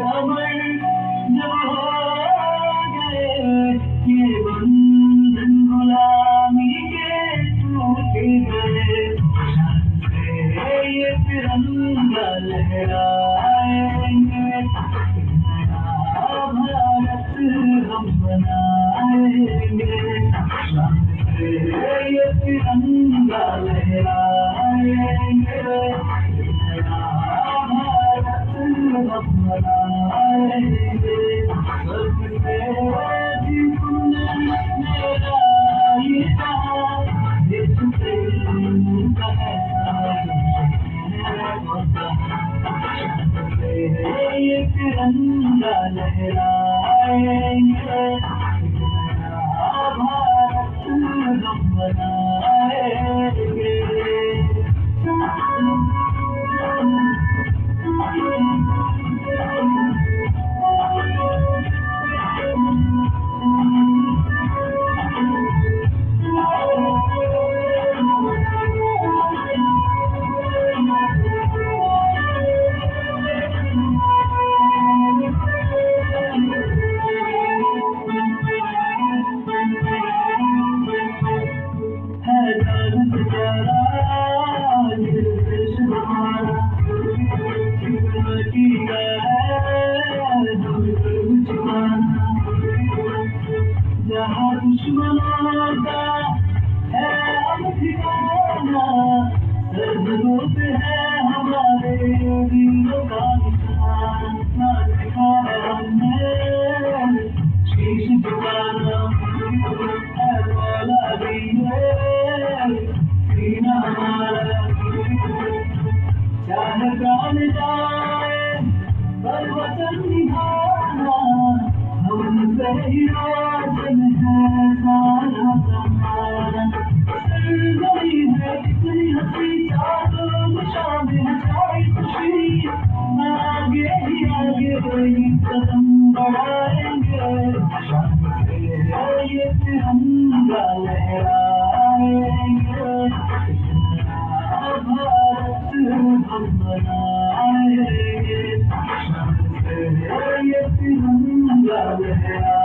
अमर जब हो गए, ये बंधन गुलामी के टूट गए। ये तिरंगा लहराएंगे, नया भारत हम बनाएंगे। ये तिरंगा लहराएंगे, नया भारत हम बनाएंगे। सबसे जीवन मेरा ये रहा, देश प्रेम का ये तिरंगा लहराएंगे, नया भारत हम बनाएंगे। जहाँ दुश्मनों का है अब ठिकाना, सरहदों पे है हमारे वीरों का निशान। ना सिखाया हमने शीश झुकाना, है फौलादी है सीना हमारा। चाहे प्राण जाए पर वतन निभाना, हमसे ही रोशन है सारा ज़माना। सरज़मीं है कितनी हंसी, चारों दिशा में है सारी खुशी। आगे ही आगे ये कदम बढ़ाएंगे, शान से ये तिरंगा लहराएंगे। नया भारत हम बनाएंगे, शान से ये तिरंगा लहराएंगे।